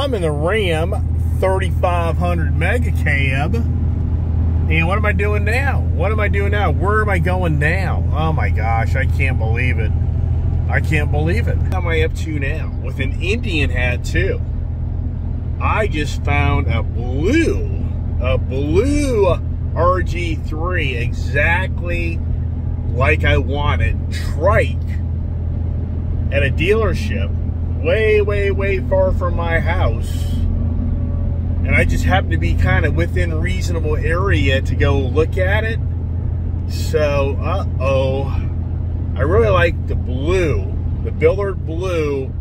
I'm in the Ram 3500 Mega Cab. And what am I doing now? What am I doing now? Where am I going now? Oh my gosh, I can't believe it. I can't believe it. What am I up to now? With an Indian hat too. I just found a blue RG3, exactly like I wanted, trike, at a dealership way far from my house. And I just happened to be kind of within reasonable area to go look at it. So, I really like the blue, the Billiard Blue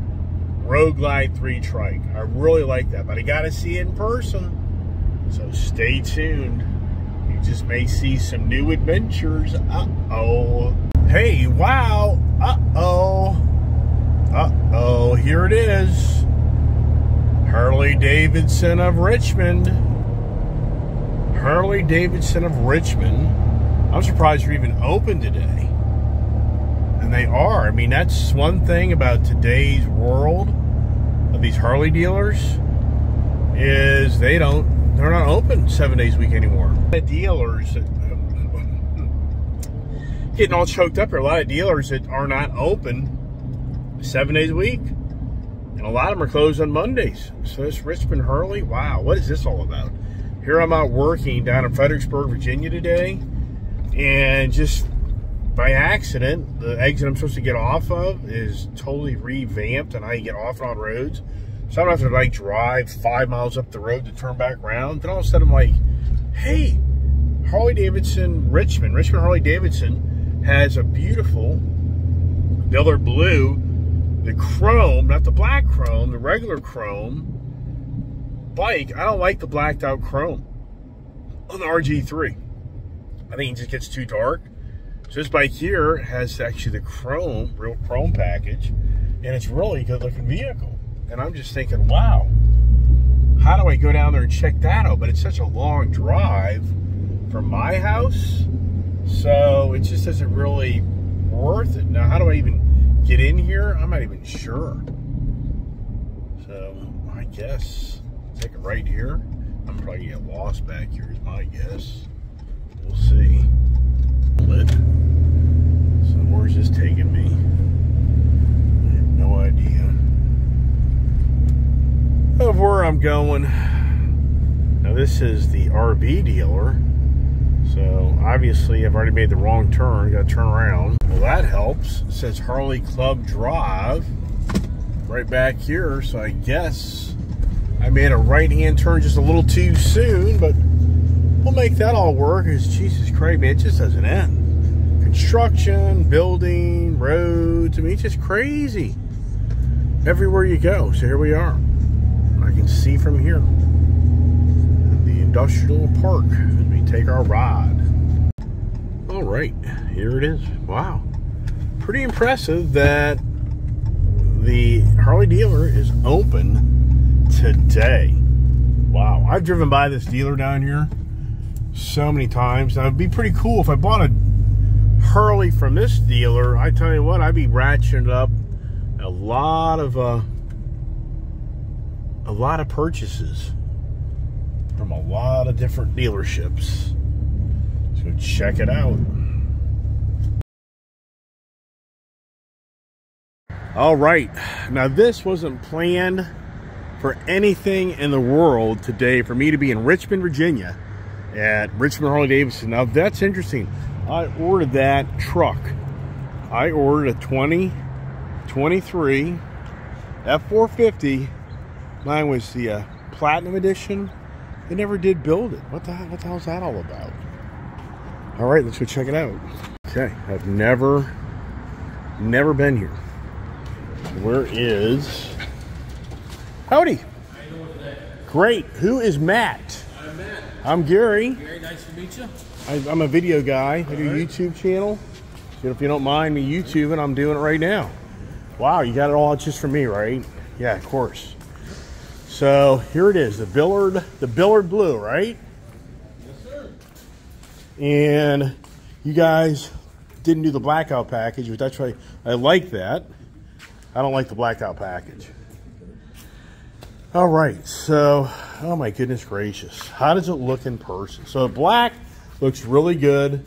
Road Glide 3 trike. I really like that, but I got to see it in person. So stay tuned. You just may see some new adventures. Hey, wow. Here it is. Harley-Davidson of Richmond. Harley-Davidson of Richmond. I'm surprised you're even open today. And they are. I mean, that's one thing about today's world of these Harley dealers is they're not open 7 days a week anymore. The dealers getting all choked up here. A lot of dealers that are not open 7 days a week. And a lot of them are closed on Mondays. So this Richmond Harley, wow, what is this all about? Here I'm out working down in Fredericksburg, Virginia today. And just by accident, the exit I'm supposed to get off of is totally revamped and I get off and on roads. So I don't have to like drive 5 miles up the road to turn back around. Then all of a sudden I'm like, hey, Harley-Davidson Richmond Harley-Davidson has a beautiful Billiard Blue, the chrome, not the black chrome, the regular chrome bike. I don't like the blacked out chrome on the RG3. I think it just gets too dark. So this bike here has actually the chrome, real chrome package, and it's really a good looking vehicle. And I'm just thinking, wow, how do I go down there and check that out? But it's such a long drive from my house, so it just isn't really worth it. Now, how do I even get in here? I'm not even sure. So I guess take it right here. I'm probably gonna get lost back here is my guess. We'll see. So where's this taking me? I have no idea of where I'm going. Now this is the RV dealer. So obviously I've already made the wrong turn. Got to turn around. Well, that helps. It says Harley Club Drive right back here. So I guess I made a right-hand turn just a little too soon, but we'll make that all work. Because Jesus Christ, man, it just doesn't end. Construction, building, roads. I mean, it's just crazy everywhere you go. So here we are. I can see from here the industrial park as we take our ride. All right, here it is. Wow, pretty impressive that the Harley dealer is open today. Wow, I've driven by this dealer down here so many times. Now, it'd be pretty cool if I bought a Harley from this dealer. I tell you what, I'd be ratcheting up a lot of purchases from a lot of different dealerships. So check it out. All right, now this wasn't planned for anything in the world today for me to be in Richmond, Virginia at Richmond Harley-Davidson. Now that's interesting. I ordered that truck. I ordered a 2023 F450. Mine was the Platinum Edition. They never did build it. What the hell is that all about? All right, let's go check it out. Okay, I've never been here. Where is... Howdy. How you doing today? Great. Who is Matt? I'm Matt. I'm Gary. Gary, nice to meet you. I'm a video guy. I do a YouTube channel. So if you don't mind me YouTubing, I'm doing it right now. Wow, you got it all just for me, right? Yeah, of course. So here it is, the Billiard Blue, right? Yes, sir. And you guys didn't do the blackout package, which that's why I like that. I don't like the blackout package. All right, so, oh my goodness gracious. How does it look in person? So the black looks really good.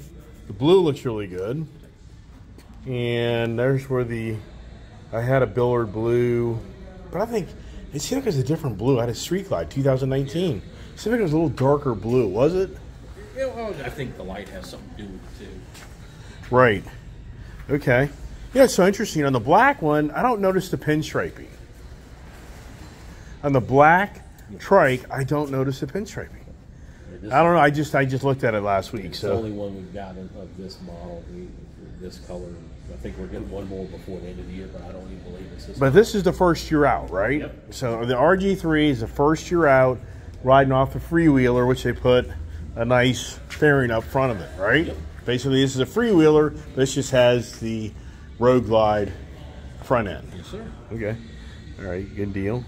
The blue looks really good. And there's where I had a Billiard Blue, but I think it seemed like it was a different blue. I had a Street Glide 2019. It seemed like it was a little darker blue, was it? Yeah, well, I think the light has something to do with it too. Right. Okay. Yeah, so interesting. On the black one, I don't notice the pinstriping. On the black trike, I don't notice the pinstriping. I don't know. I just looked at it last week. It's so the only one we've got of this model, this color. I think we're getting one more before the end of the year, but I don't even believe it's this. But this is the first year out, right? Yep. So the RG3 is the first year out, riding off the freewheeler, which they put a nice fairing up front of it, right? Yep. Basically, this is a freewheeler. This just has the Road Glide front end. Yes, sir. Okay. All right. Good deal.